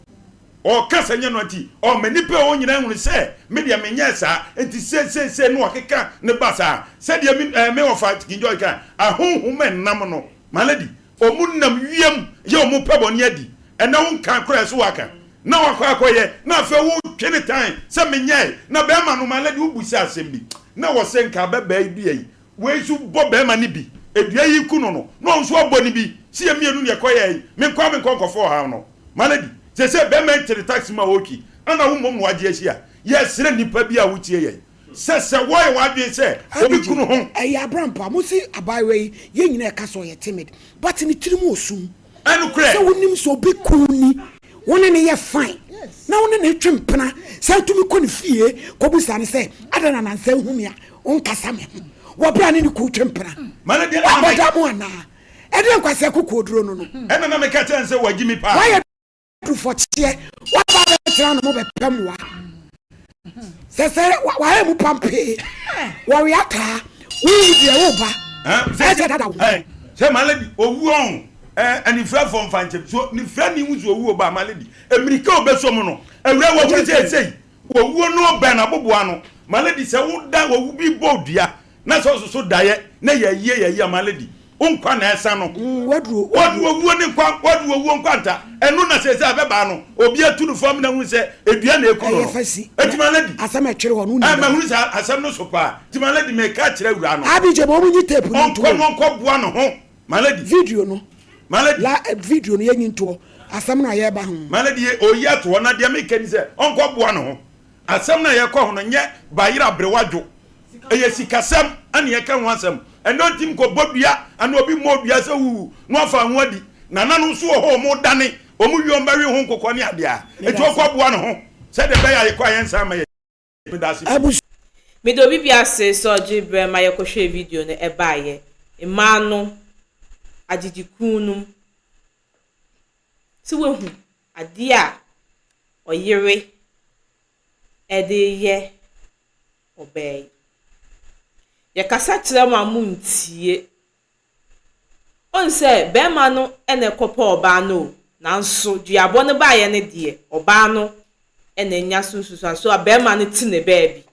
o ka se nya no ati o manipe o nyina hunu se me dia menya sa enti se no okeka ne basa se dia me ofa kinjo ka ahonhum enam no malady omunam wiem ye omu peboni adi ena won kan kora so waka na wakwakoye na afa wo twene tan se menye na be ma no malady ubusi asembi na wo se nka beba idua we su bo be ma ni bi edua yi ku no nso oboni bi si ye mienu ne koye me kwa me konkofo ha no malady se be ma tere taxi ma woki ana wo mom waje ahia ye sere nipa bi a wutie ye se woy wadwe se obi kunu ho eya brampa musi abaiwe ye nyina ka so ye timid but ni tirimu osum anu kre se wonim so obi kuni woni ne ye fine na woni ne twempena se tumi ko ne fie ko busa ne se adana na nsa humia on kasa me wo bra ne ku twempena mana de na ma mo ana e de nkwase kokko duro no ena na me ka chen se wagimi pa why do for tie what ba betra no mo be pemwa se wa mu pampe warriata we de wo ba se malady owu on ani fra from fanche so ni fra ni wuzu owu ba malady emirika obeso mo no awura wo kuje sei owu no ba na boboa no malady se wo da owu bi bodua na so daye na ye malady unkwa na esa no wadu owu ni kwa wadu owu nkwanta enu na se abeba no obi atunu fam na hu se edua na eku no eti malady asam a twere ho no ma hu se asam no so pa ti malady me ka kire awura no abije mo munyi tape no to onko boa no ho malady video no malady la video no yenyi nto asam na ye ba ho malady oyi ato na de me kani se onko boa no ho asam na ye kɔ ho no nye bayira brewadwo eye sikasam ani ye ka ho asam eno tim ko bodua ana obi modua se wu no afa ho adi na nanu so ho mo dane omu wi on bawe ho kokɔ ne ade a etu okɔ boa no ho se de be ya ye kwa ye nsa ma ye me do bibia se so jibre ma ye ko hwe video no e baaye imanu ajijikunum si we hu ade a oyere ede ye obey ye kasa kire ma muntie on se be ma no ene kopo oba no nanso duabɔ no ba ye ne de oba no ena nya sususu so abema no ti ne baabi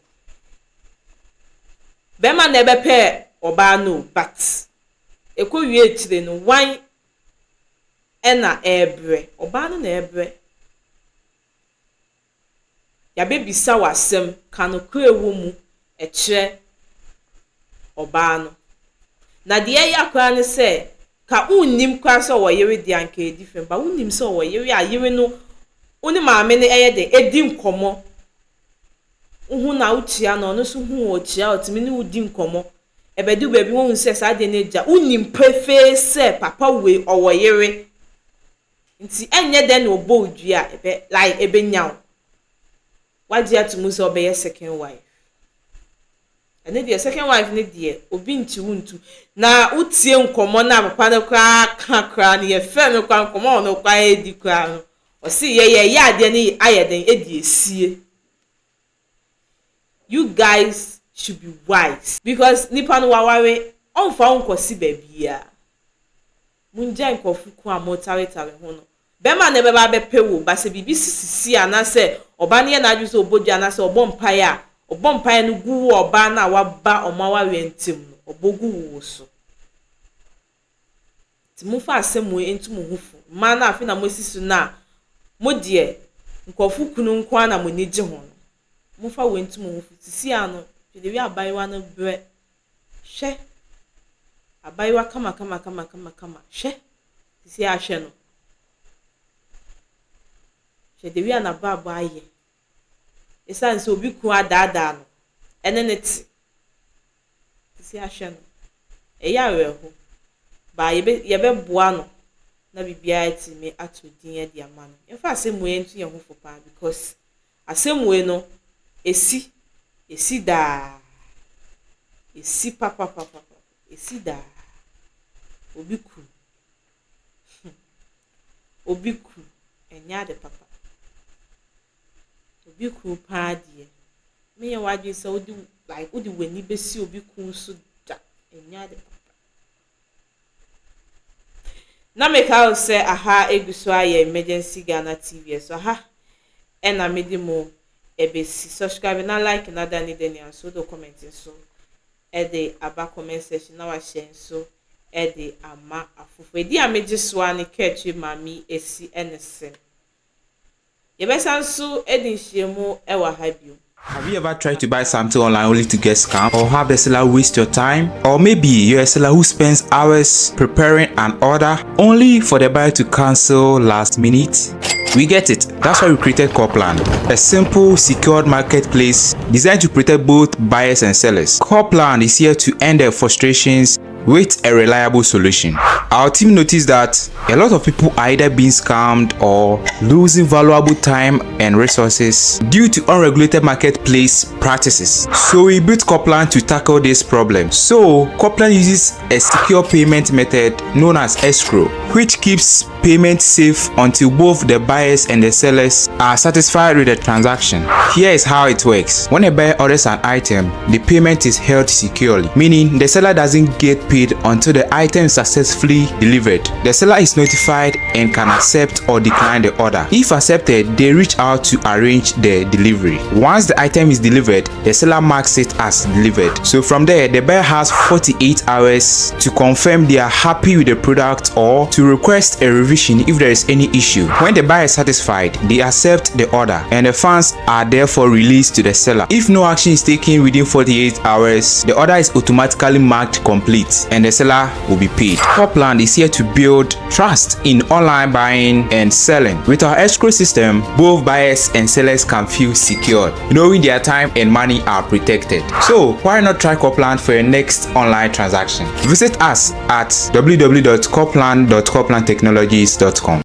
bema na ebepe oba no but ekowie etire no wan ena ebre oba no na ebre ya bebisa wasem kanokro ewo mu ekire oba no na de yakwa ne se ka unnim kwa so wo yere di anka edifen ba unnim so wo yere ayere no oni maame ne eye de edi nkomo uhu na utia no no so hu ochia otimi ne udi nkomo ebedu bebi wo nse sa de ne ja unnim prefe se papa we owo yere nti enye de na obo odua ebe like ebe nyaw wadi atumu so be second wife ene de second wife ne de obi nti wuntu na utie nkomo na papa ne kra ne ye fe me kwa nkomo no kwa edi kwa no o si ye ade ne ayeden edi esie. You guys should be wise because nipa no waware onfa onkosi babia munja nkofu ku amotawetare ho no bema na beba bepewo ba se bibi sisi anase oba ne na adwuse obodua anase obompae no gu oba na waba omawawe ntim no obogu wo so timufa asemu entumu hufu ma na afi na mosisu na modie nkofu kunu nkwa na monije ho mufa wentumu hufu sisi ano de wi abaiwa no bre hwe abaiwa kama hwe sisi a hwe no hwe de wi ana baba aye esan so obi ku adada no eneneti sisi a hwe no eya weho ba yebe boa no na bibia etime atodin ya di amano yefa asemu entu ye ho fopa because asemu no esi da esi papa esi da obiku enya de papa obiku pa die me ye wadwe se odi like odi wani besi obiku so da enya de papa na make out say aha eguso aye emergency Ghana TV so aha ena medimo ebesi subscribe na like na dani deni so do commenting so the aba comment section na wa share so the ama afufu edi ameji so ani kechi mami esi enese yebesa nso edi nhyiemu ewa habio. Have you ever tried to buy something online only to get scammed, or have the seller waste your time? Or maybe you're a seller who spends hours preparing an order only for the buyer to cancel last minute? We get it. That's why we created Copland, a simple, secured marketplace designed to protect both buyers and sellers. Copland is here to end their frustrations with a reliable solution. Our team noticed that a lot of people are either being scammed or losing valuable time and resources due to unregulated marketplace practices. So we built Copland to tackle this problem. So Copland uses a secure payment method known as escrow, which keeps payment safe until both the buyers and the sellers are satisfied with the transaction. Here is how it works. When a buyer orders an item, the payment is held securely, meaning the seller doesn't get paid until the item is successfully delivered. The seller is notified and can accept or decline the order. If accepted, they reach out to arrange the delivery. Once the item is delivered, the seller marks it as delivered. So from there, the buyer has 48 hours to confirm they are happy with the product or to request a revision if there is any issue. When the buyer is satisfied, they accept the order and the funds are therefore released to the seller. If no action is taken within 48 hours, the order is automatically marked complete and the seller will be paid. Copland is here to build trust in online buying and selling. With our escrow system, both buyers and sellers can feel secured, knowing their time and money are protected. So why not try Copland for your next online transaction? Visit us at www.copland.coplandtechnologies.com.